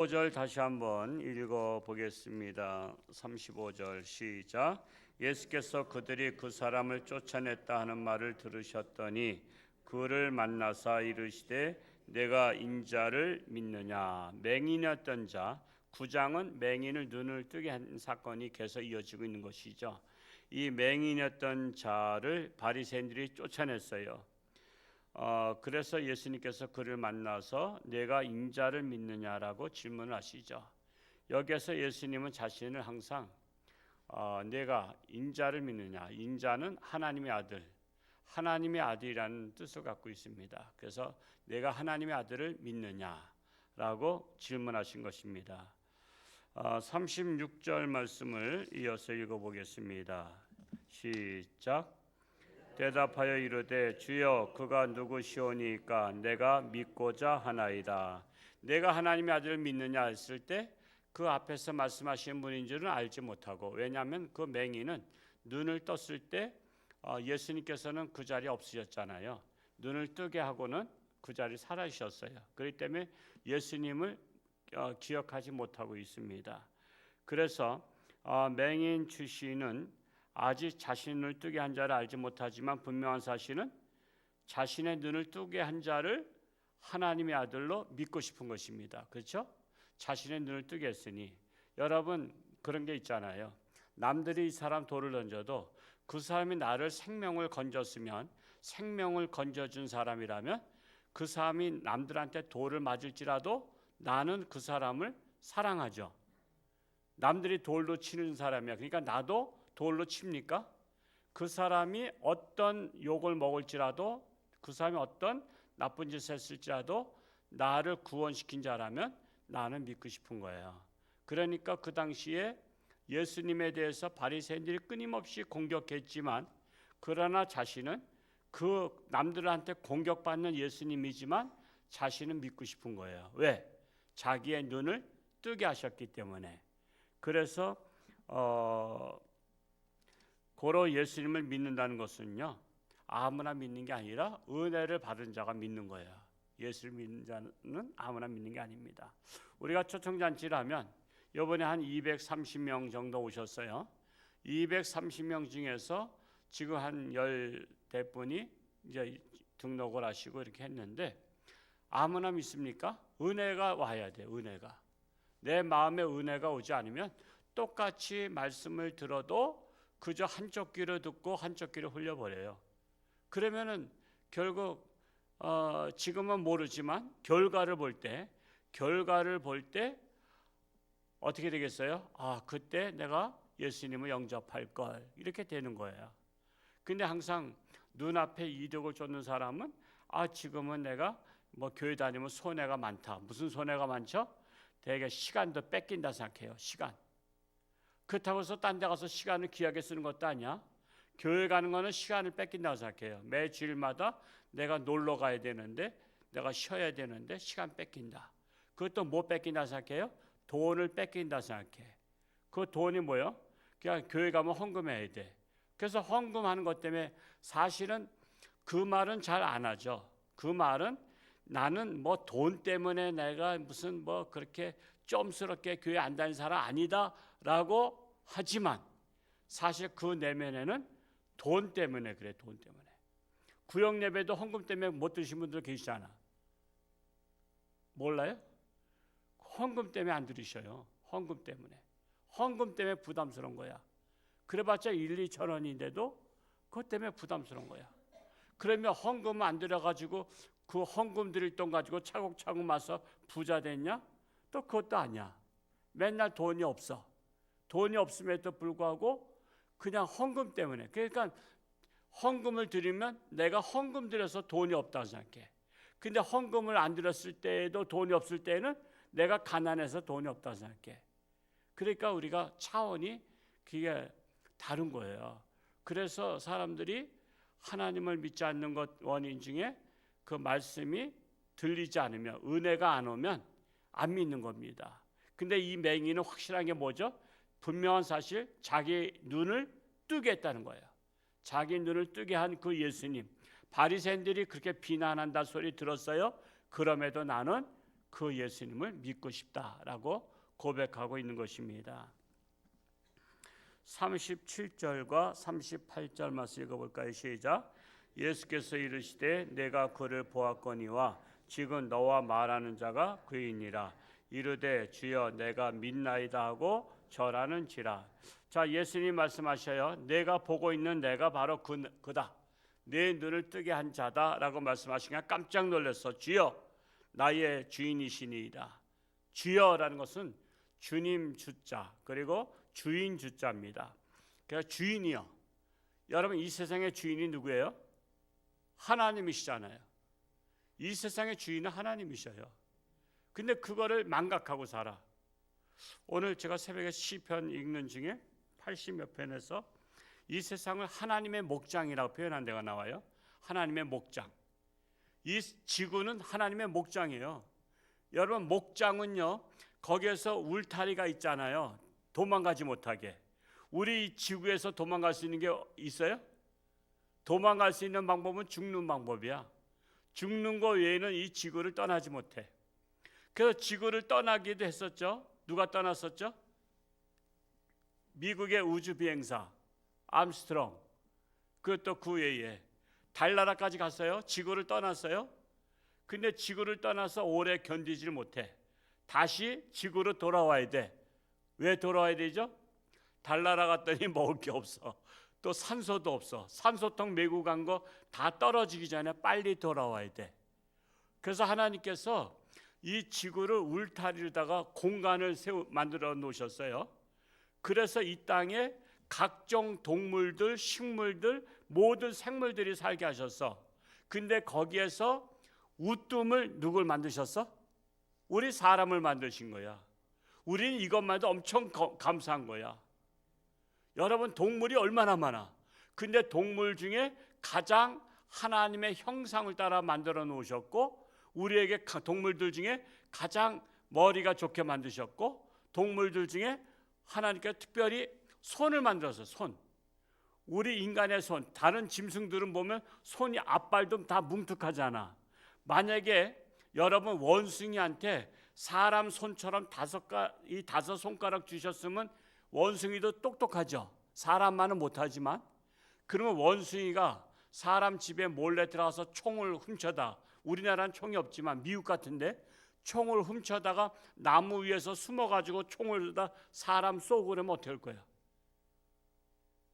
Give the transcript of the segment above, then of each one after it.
5절 다시 한번 읽어 보겠습니다. 35절 시작. 예수께서 그들이 그 사람을 쫓아냈다 하는 말을 들으셨더니 그를 만나사 이르시되 내가 인자를 믿느냐. 맹인이었던 자, 9장은 맹인을 눈을 뜨게 한 사건이 계속 이어지고 있는 것이죠. 이 맹인이었던 자를 바리새인들이 쫓아냈어요. 그래서 예수님께서 그를 만나서 내가 인자를 믿느냐라고 질문을 하시죠. 여기에서 예수님은 자신을 항상 내가 인자를 믿느냐, 인자는 하나님의 아들, 하나님의 아들이라는 뜻을 갖고 있습니다. 그래서 내가 하나님의 아들을 믿느냐라고 질문하신 것입니다. 36절 말씀을 이어서 읽어보겠습니다. 시작. 대답하여 이르되 주여 그가 누구시오니까 내가 믿고자 하나이다. 내가 하나님의 아들을 믿느냐 했을 때 그 앞에서 말씀하시는 분인 줄은 알지 못하고, 왜냐하면 그 맹인은 눈을 떴을 때 예수님께서는 그 자리에 없으셨잖아요. 눈을 뜨게 하고는 그 자리에 사라지셨어요. 그렇기 때문에 예수님을 기억하지 못하고 있습니다. 그래서 맹인 출신은 아직 자신을 뜨게 한 자를 알지 못하지만 분명한 사실은 자신의 눈을 뜨게 한 자를 하나님의 아들로 믿고 싶은 것입니다. 그렇죠? 자신의 눈을 뜨게 했으니, 여러분 그런 게 있잖아요. 남들이 이 사람 돌을 던져도 그 사람이 나를 생명을 건졌으면, 생명을 건져준 사람이라면 그 사람이 남들한테 돌을 맞을지라도 나는 그 사람을 사랑하죠. 남들이 돌로 치는 사람이야. 그러니까 나도 돌로 칩니까? 그 사람이 어떤 욕을 먹을지라도, 그 사람이 어떤 나쁜 짓을 했을지라도 나를 구원시킨 자라면 나는 믿고 싶은 거예요. 그러니까 그 당시에 예수님에 대해서 바리새인들이 끊임없이 공격했지만, 그러나 자신은 그 남들한테 공격받는 예수님이지만 자신은 믿고 싶은 거예요. 왜? 자기의 눈을 뜨게 하셨기 때문에. 그래서 고로 예수님을 믿는다는 것은요, 아무나 믿는 게 아니라 은혜를 받은 자가 믿는 거예요. 예수를 믿는 자는 아무나 믿는 게 아닙니다. 우리가 초청잔치를 하면 이번에 한 230명 정도 오셨어요. 230명 중에서 지금 한 10대분이 이제 등록을 하시고 이렇게 했는데, 아무나 믿습니까? 은혜가 와야 돼. 은혜가 내 마음에 은혜가 오지 않으면 똑같이 말씀을 들어도 그저 한쪽 귀로 듣고 한쪽 귀로 흘려버려요. 그러면은 결국 지금은 모르지만 결과를 볼 때 어떻게 되겠어요? 그때 내가 예수님을 영접할 걸, 이렇게 되는 거예요. 근데 항상 눈앞에 이득을 쫓는 사람은 지금은 내가 교회 다니면 손해가 많다. 무슨 손해가 많죠? 되게 시간도 뺏긴다 생각해요. 시간. 그렇다고 해서 딴 데 가서 시간을 귀하게 쓰는 것도 아니야. 교회 가는 거는 시간을 뺏긴다고 생각해요. 매 주일마다 내가 놀러 가야 되는데, 내가 쉬어야 되는데 시간 뺏긴다. 그것도 뭐 뺏긴다 생각해요? 돈을 뺏긴다 생각해. 그 돈이 뭐예요? 그냥 교회 가면 헌금해야 돼. 그래서 헌금하는 것 때문에 사실은 그 말은 잘 안 하죠. 그 말은 나는 돈 때문에 내가 무슨 그렇게 좀스럽게 교회 안 다니는 사람 아니다라고 하지만, 사실 그 내면에는 돈 때문에 그래. 돈 때문에. 구역 예배도 헌금 때문에 못 드신 분들 계시잖아. 몰라요? 헌금 때문에 안 들으셔요. 헌금 때문에 부담스러운 거야. 그래봤자 1-2천 원인데도 그것 때문에 부담스러운 거야. 그러면 헌금 안 들여가지고 그 헌금 드릴 돈 가지고 차곡차곡 마서 부자 됐냐? 또 그것도 아니야. 맨날 돈이 없어. 돈이 없음에도 불구하고 그냥 헌금 때문에. 그러니까 헌금을 드리면 내가 헌금 드려서 돈이 없다고 생각해. 근데 헌금을 안 드렸을 때에도 돈이 없을 때는 내가 가난해서 돈이 없다고 생각해. 그러니까 우리가 차원이 그게 다른 거예요. 그래서 사람들이 하나님을 믿지 않는 것 원인 중에 그 말씀이 들리지 않으면, 은혜가 안 오면 안 믿는 겁니다. 근데 이 맹인은 확실한 게 뭐죠? 분명한 사실, 자기 눈을 뜨게 했다는 거예요. 자기 눈을 뜨게 한 그 예수님. 바리새인들이 그렇게 비난한다 소리 들었어요. 그럼에도 나는 그 예수님을 믿고 싶다라고 고백하고 있는 것입니다. 37절과 38절 말씀 읽어볼까요? 시작. 예수께서 이르시되 내가 그를 보았거니와 지금 너와 말하는 자가 그이니라. 이르되 주여 내가 믿나이다 하고 절하는지라. 자, 예수님 말씀하셔요. 내가 보고 있는 내가 바로 그다. 내 눈을 뜨게 한 자다라고 말씀하시니까 깜짝 놀랐어. 주여 나의 주인이시니이다. 주여라는 것은 주님 주자 그리고 주인 주자입니다. 그러니까 주인이요. 여러분 이 세상의 주인이 누구예요? 하나님이시잖아요. 이 세상의 주인은 하나님이셔요. 근데 그거를 망각하고 살아. 오늘 제가 새벽에 시편 읽는 중에 80몇 편에서 이 세상을 하나님의 목장이라고 표현한 데가 나와요. 하나님의 목장. 이 지구는 하나님의 목장이에요. 여러분 목장은요, 거기에서 울타리가 있잖아요. 도망가지 못하게. 우리 지구에서 도망갈 수 있는 게 있어요? 도망갈 수 있는 방법은 죽는 방법이야. 죽는 거 외에는 이 지구를 떠나지 못해. 그래서 지구를 떠나기도 했었죠. 누가 떠났었죠? 미국의 우주 비행사 암스트롱. 그것도 그 외에 달나라까지 갔어요. 지구를 떠났어요. 근데 지구를 떠나서 오래 견디질 못해. 다시 지구로 돌아와야 돼. 왜 돌아와야 되죠? 달나라 갔더니 먹을 게 없어. 또 산소도 없어. 산소통 메고 간 거 다 떨어지기 전에 빨리 돌아와야 돼. 그래서 하나님께서 이 지구를 울타리로다가 공간을 만들어 놓으셨어요. 그래서 이 땅에 각종 동물들, 식물들, 모든 생물들이 살게 하셨어. 근데 거기에서 우뜸을 누굴 만드셨어? 우리 사람을 만드신 거야. 우리는 이것만도 엄청 감사한 거야. 여러분 동물이 얼마나 많아. 근데 동물 중에 가장 하나님의 형상을 따라 만들어 놓으셨고, 우리에게 동물들 중에 가장 머리가 좋게 만드셨고, 동물들 중에 하나님께서 특별히 손을 만들어서 손. 우리 인간의 손, 다른 짐승들은 보면 손이 앞발도 다 뭉툭하잖아. 만약에 여러분 원숭이한테 사람 손처럼 이 5손가락 주셨으면 원숭이도 똑똑하죠. 사람만은 못하지만. 그러면 원숭이가 사람 집에 몰래 들어가서 총을 훔쳐다. 우리나라는 총이 없지만 미국 같은데 총을 훔쳐다가 나무 위에서 숨어가지고 총을 다 사람 쏘고 그러면 어떻게 할 거야?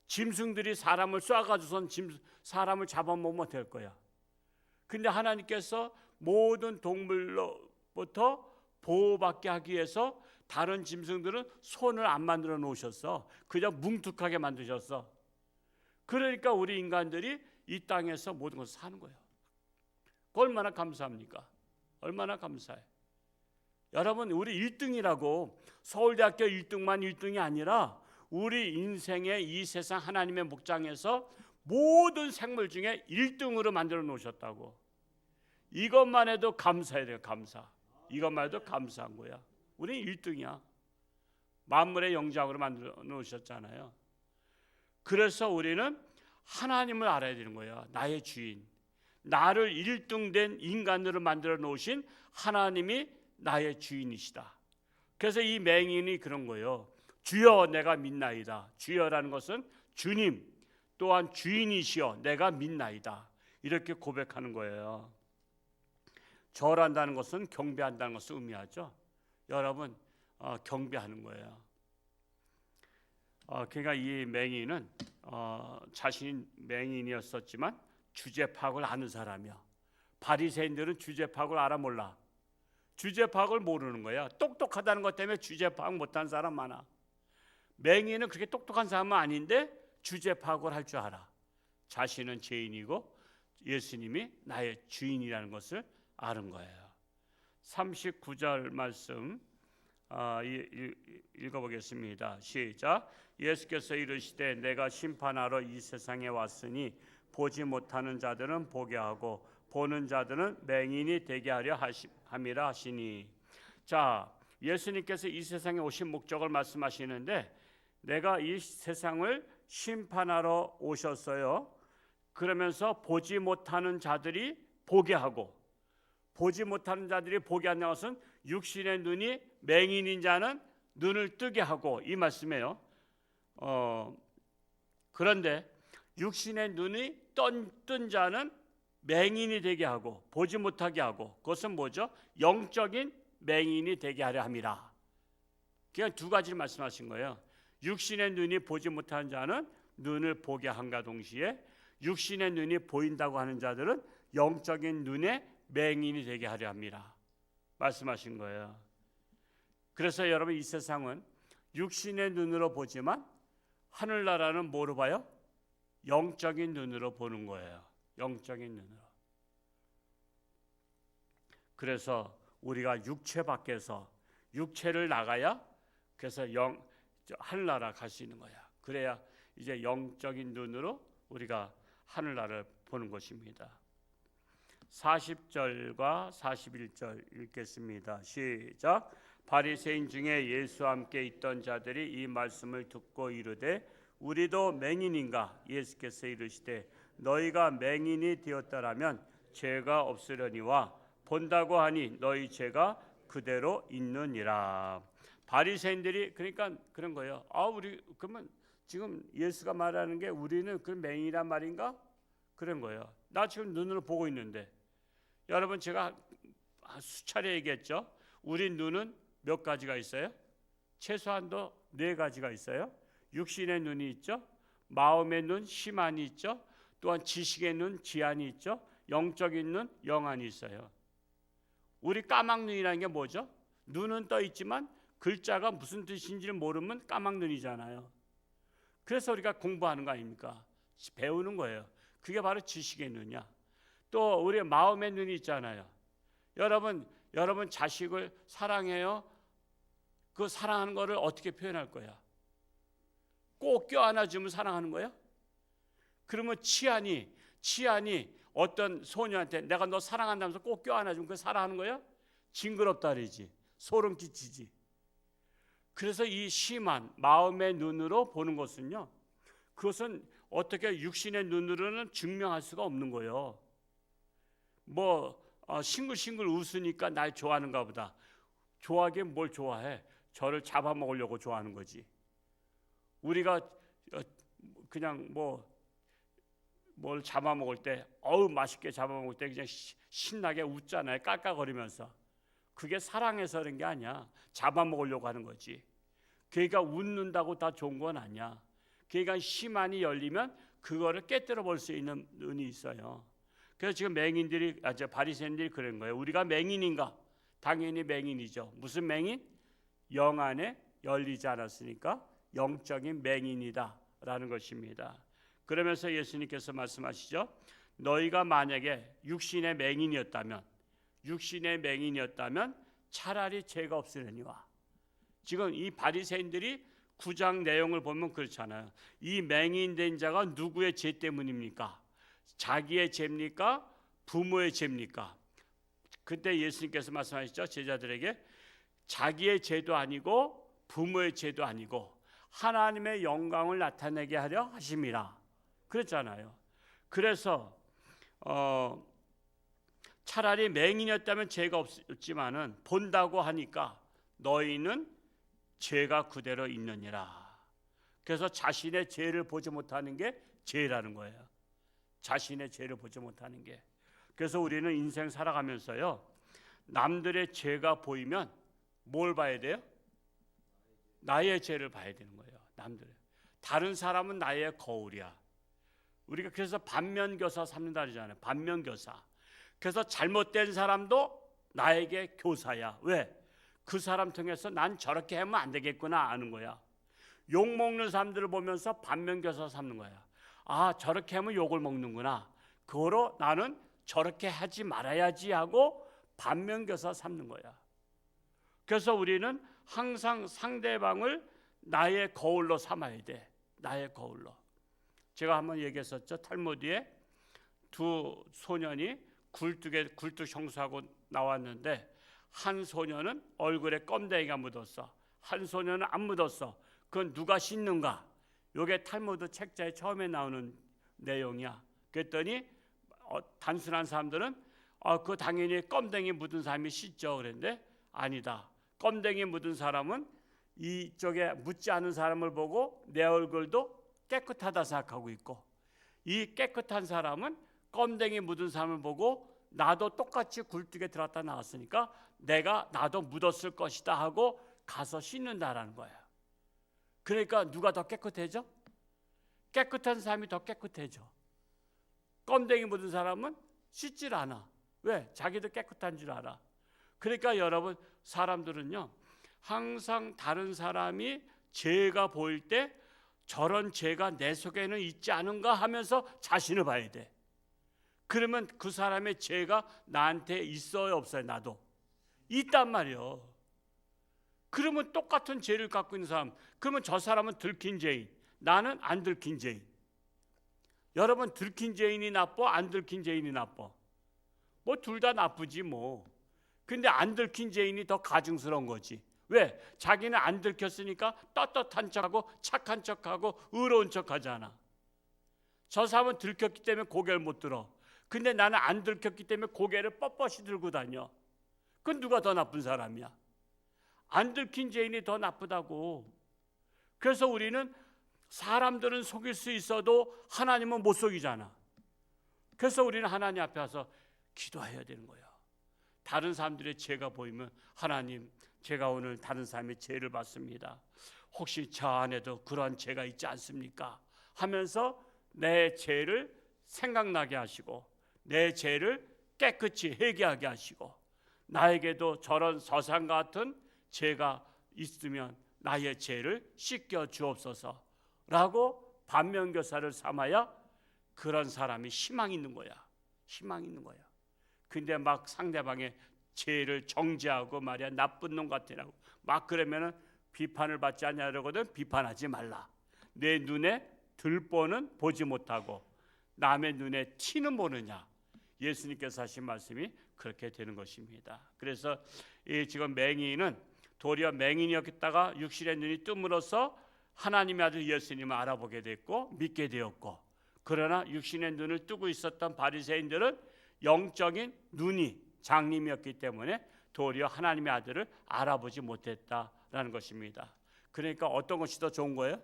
짐승들이 사람을 쏴가지고선 사람을 잡아먹으면 어떻게 할 거야? 근데 하나님께서 모든 동물로부터 보호받게 하기 위해서 다른 짐승들은 손을 안 만들어 놓으셨어. 그냥 뭉툭하게 만드셨어. 그러니까 우리 인간들이 이 땅에서 모든 것을 사는 거예요. 얼마나 감사합니까? 얼마나 감사해. 여러분 우리 1등이라고 서울대학교 1등만 1등이 아니라 우리 인생의 이 세상 하나님의 목장에서 모든 생물 중에 1등으로 만들어 놓으셨다고. 이것만 해도 감사해야 돼요. 감사. 이것만 해도 감사한 거야. 우리는 1등이야. 만물의 영장으로 만들어 놓으셨잖아요. 그래서 우리는 하나님을 알아야 되는 거야. 나의 주인. 나를 1등 된 인간으로 만들어 놓으신 하나님이 나의 주인이시다. 그래서 이 맹인이 그런 거예요. 주여 내가 믿나이다. 주여라는 것은 주님 또한 주인이시여 내가 믿나이다. 이렇게 고백하는 거예요. 절한다는 것은 경배한다는 것을 의미하죠. 여러분 경배하는 거예요. 그러니까 이 맹인은 자신이 맹인이었었지만 주제 파악을 아는 사람이야. 바리새인들은 주제 파악을 알아 몰라. 주제 파악을 모르는 거야. 똑똑하다는 것 때문에 주제 파악 못한 사람 많아. 맹인은 그렇게 똑똑한 사람은 아닌데 주제 파악을 할 줄 알아. 자신은 죄인이고 예수님이 나의 주인이라는 것을 아는 거예요. 39절 말씀 읽어보겠습니다. 시작. 예수께서 이르시되 내가 심판하러 이 세상에 왔으니 보지 못하는 자들은 보게 하고 보는 자들은 맹인이 되게 하려 함이라 하시니. 자, 예수님께서 이 세상에 오신 목적을 말씀하시는데 내가 이 세상을 심판하러 오셨어요. 그러면서 보지 못하는 자들이 보게 하고 보지 못하는 자들이 보게 한다는 것은 육신의 눈이 맹인인 자는 눈을 뜨게 하고, 이 말씀이에요. 그런데 육신의 눈이 뜬 자는 맹인이 되게 하고 보지 못하게 하고, 그것은 뭐죠? 영적인 맹인이 되게 하려 함이라. 그냥 두 가지를 말씀하신 거예요. 육신의 눈이 보지 못하는 자는 눈을 보게 함과 동시에 육신의 눈이 보인다고 하는 자들은 영적인 눈의 맹인이 되게 하려 합니다. 말씀하신 거예요. 그래서 여러분, 이 세상은 육신의 눈으로 보지만 하늘나라는 뭐로 봐요? 영적인 눈으로 보는 거예요. 영적인 눈으로. 그래서 우리가 육체 밖에서 육체를 나가야 그래서 하늘나라 갈 수 있는 거야. 그래야 이제 영적인 눈으로 우리가 하늘나라를 보는 것입니다. 40절과 41절 읽겠습니다. 시작. 바리새인 중에 예수와 함께 있던 자들이 이 말씀을 듣고 이르되 우리도 맹인인가? 예수께서 이르시되 너희가 맹인이 되었더라면 죄가 없으려니와 본다고 하니 너희 죄가 그대로 있느니라. 바리새인들이 그러니까 그런 거예요. 우리 그러면 지금 예수가 말하는 게 우리는 그 맹인이란 말인가? 그런 거예요. 나 지금 눈으로 보고 있는데, 여러분 제가 수차례 얘기했죠. 우리 눈은 몇 가지가 있어요? 최소한도 4가지가 있어요. 육신의 눈이 있죠. 마음의 눈, 심안이 있죠. 또한 지식의 눈, 지안이 있죠. 영적인 눈, 영안이 있어요. 우리 까막눈이라는 게 뭐죠? 눈은 떠 있지만 글자가 무슨 뜻인지를 모르면 까막눈이잖아요. 그래서 우리가 공부하는 거 아닙니까? 배우는 거예요. 그게 바로 지식의 눈이야. 또 우리 마음의 눈이 있잖아요. 여러분 자식을 사랑해요. 그 사랑하는 거를 어떻게 표현할 거야? 꼭 껴안아주면 사랑하는 거야? 그러면 치안이 어떤 소녀한테 내가 너 사랑한다면서 꼭 껴안아주면 그 사랑하는 거야? 징그럽다 그러지. 소름 끼치지. 그래서 이 심한 마음의 눈으로 보는 것은요, 그것은 어떻게 육신의 눈으로는 증명할 수가 없는 거예요. 싱글싱글 웃으니까 날 좋아하는가 보다. 좋아하긴 뭘 좋아해? 저를 잡아먹으려고 좋아하는 거지. 우리가 그냥 뭘 잡아먹을 때 맛있게 잡아먹을 때 그냥 신나게 웃잖아요. 깔깔거리면서. 그게 사랑해서 그런 게 아니야. 잡아먹으려고 하는 거지. 그러니까 웃는다고 다 좋은 건 아니야. 그러니까 심안이 열리면 그거를 깨뜨려 볼 수 있는 눈이 있어요. 그래서 지금 바리새인들이 그런 거예요. 우리가 맹인인가? 당연히 맹인이죠. 무슨 맹인? 영 안에 열리지 않았으니까 영적인 맹인이다라는 것입니다. 그러면서 예수님께서 말씀하시죠. 너희가 만약에 육신의 맹인이었다면 차라리 죄가 없으려니와. 지금 이 바리새인들이 9장 내용을 보면 그렇잖아요. 이 맹인된 자가 누구의 죄 때문입니까? 자기의 죄입니까? 부모의 죄입니까? 그때 예수님께서 말씀하시죠. 제자들에게 자기의 죄도 아니고 부모의 죄도 아니고 하나님의 영광을 나타내게 하려 하심이라 그랬잖아요. 그래서 차라리 맹인이었다면 죄가 없지만은 본다고 하니까 너희는 죄가 그대로 있느니라. 그래서 자신의 죄를 보지 못하는 게 죄라는 거예요. 자신의 죄를 보지 못하는 게. 그래서 우리는 인생 살아가면서요, 남들의 죄가 보이면 뭘 봐야 돼요? 나의 죄를 봐야 되는 거예요. 다른 사람은 나의 거울이야. 우리가 그래서 반면교사 삼는다 그러잖아요. 반면교사. 그래서 잘못된 사람도 나에게 교사야. 왜? 그 사람 통해서 난 저렇게 하면 안 되겠구나 아는 거야. 욕먹는 사람들을 보면서 반면교사 삼는 거야. 저렇게 하면 욕을 먹는구나. 그거로 나는 저렇게 하지 말아야지 하고 반면교사 삼는 거야. 그래서 우리는 항상 상대방을 나의 거울로 삼아야 돼. 나의 거울로. 제가 한번 얘기했었죠. 탈무드에 2 소년이 굴뚝 형수하고 나왔는데 한 소년은 얼굴에 껌댕이가 묻었어. 한 소년은 안 묻었어. 그건 누가 씻는가? 이게 탈무드 책자에 처음에 나오는 내용이야. 그랬더니 단순한 사람들은 그 당연히 껌댕이 묻은 사람이 씻죠. 그랬는데 아니다. 껌댕이 묻은 사람은 이쪽에 묻지 않은 사람을 보고 내 얼굴도 깨끗하다 생각하고 있고, 이 깨끗한 사람은 껌댕이 묻은 사람을 보고 나도 똑같이 굴뚝에 들어갔다 나왔으니까 나도 묻었을 것이다 하고 가서 씻는다라는 거예요. 그러니까 누가 더 깨끗해져? 깨끗한 사람이 더 깨끗해져. 껌댕이 묻은 사람은 씻질 않아. 왜? 자기도 깨끗한 줄 알아. 그러니까 여러분, 사람들은요 항상 다른 사람이 죄가 보일 때 저런 죄가 내 속에는 있지 않은가 하면서 자신을 봐야 돼. 그러면 그 사람의 죄가 나한테 있어요 없어요? 나도 있단 말이요. 그러면 똑같은 죄를 갖고 있는 사람, 그러면 저 사람은 들킨 죄인, 나는 안 들킨 죄인. 여러분, 들킨 죄인이 나빠? 안 들킨 죄인이 나빠? 뭐 둘 다 나쁘지 뭐. 근데 안 들킨 죄인이 더 가증스러운 거지. 왜? 자기는 안 들켰으니까 떳떳한 척하고 착한 척하고 의로운 척하잖아. 저 사람은 들켰기 때문에 고개를 못 들어. 근데 나는 안 들켰기 때문에 고개를 뻣뻣이 들고 다녀. 그건 누가 더 나쁜 사람이야? 안 들킨 죄인이 더 나쁘다고. 그래서 우리는 사람들은 속일 수 있어도 하나님은 못 속이잖아. 그래서 우리는 하나님 앞에 와서 기도해야 되는 거야. 다른 사람들의 죄가 보이면 하나님, 제가 오늘 다른 사람의 죄를 봤습니다. 혹시 저 안에도 그런 죄가 있지 않습니까? 하면서 내 죄를 생각나게 하시고 내 죄를 깨끗이 회개하게 하시고, 나에게도 저런 서상 같은 죄가 있으면 나의 죄를 씻겨 주옵소서 라고 반면교사를 삼아야 그런 사람이 희망이 있는 거야. 희망이 있는 거야. 근데 막 상대방의 죄를 정죄하고 말이야, 나쁜 놈 같으라고 막 그러면은 비판을 받지 않냐 그러거든. 비판하지 말라. 내 눈에 들보는 보지 못하고 남의 눈에 티는 보느냐. 예수님께서 하신 말씀이 그렇게 되는 것입니다. 그래서 이 지금 맹인은 도리어 맹인이었다가 육신의 눈이 뜸으로써 하나님의 아들 예수님을 알아보게 됐고 믿게 되었고, 그러나 육신의 눈을 뜨고 있었던 바리새인들은 영적인 눈이 장님이었기 때문에 도리어 하나님의 아들을 알아보지 못했다라는 것입니다. 그러니까 어떤 것이 더 좋은 거예요?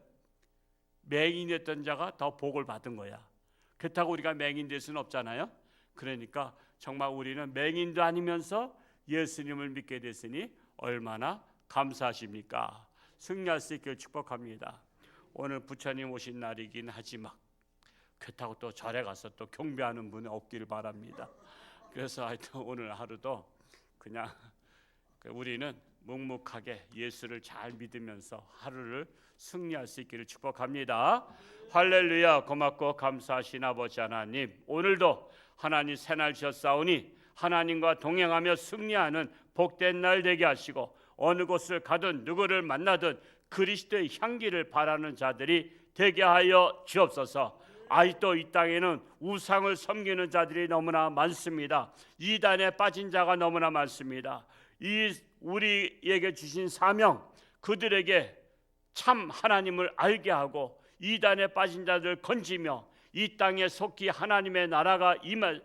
맹인이었던 자가 더 복을 받은 거야. 그렇다고 우리가 맹인 될 수는 없잖아요. 그러니까 정말 우리는 맹인도 아니면서 예수님을 믿게 됐으니 얼마나 감사하십니까? 승리할 수 있기를 축복합니다. 오늘 부처님 오신 날이긴 하지만 그렇다고 또 절에 가서 또 경배하는 분이 없기를 바랍니다. 그래서 하여튼 오늘 하루도 그냥 우리는 묵묵하게 예수를 잘 믿으면서 하루를 승리할 수 있기를 축복합니다. 할렐루야. 고맙고 감사하신 아버지 하나님, 오늘도 하나님 새날 지었사오니 하나님과 동행하며 승리하는 복된 날 되게 하시고, 어느 곳을 가든 누구를 만나든 그리스도의 향기를 바라는 자들이 되게 하여 주옵소서. 아직도 이 땅에는 우상을 섬기는 자들이 너무나 많습니다. 이단에 빠진 자가 너무나 많습니다. 이 우리에게 주신 사명, 그들에게 참 하나님을 알게 하고 이단에 빠진 자들을 건지며 이 땅에 속히 하나님의 나라가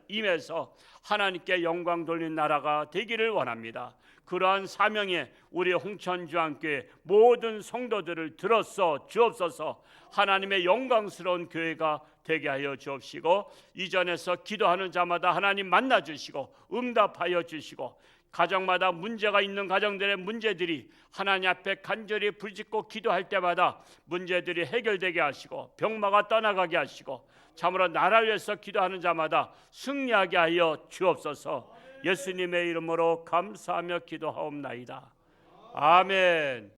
임해서 하나님께 영광 돌린 나라가 되기를 원합니다. 그러한 사명에 우리 홍천주안교회 모든 성도들을 들어서 주옵소서. 하나님의 영광스러운 교회가 되게 하여 주옵시고, 이전에서 기도하는 자마다 하나님 만나 주시고 응답하여 주시고, 가정마다 문제가 있는 가정들의 문제들이 하나님 앞에 간절히 부르짖고 기도할 때마다 문제들이 해결되게 하시고 병마가 떠나가게 하시고, 참으로 나라를 위해서 기도하는 자마다 승리하게 하여 주옵소서. 예수님의 이름으로 감사하며 기도하옵나이다. 아멘.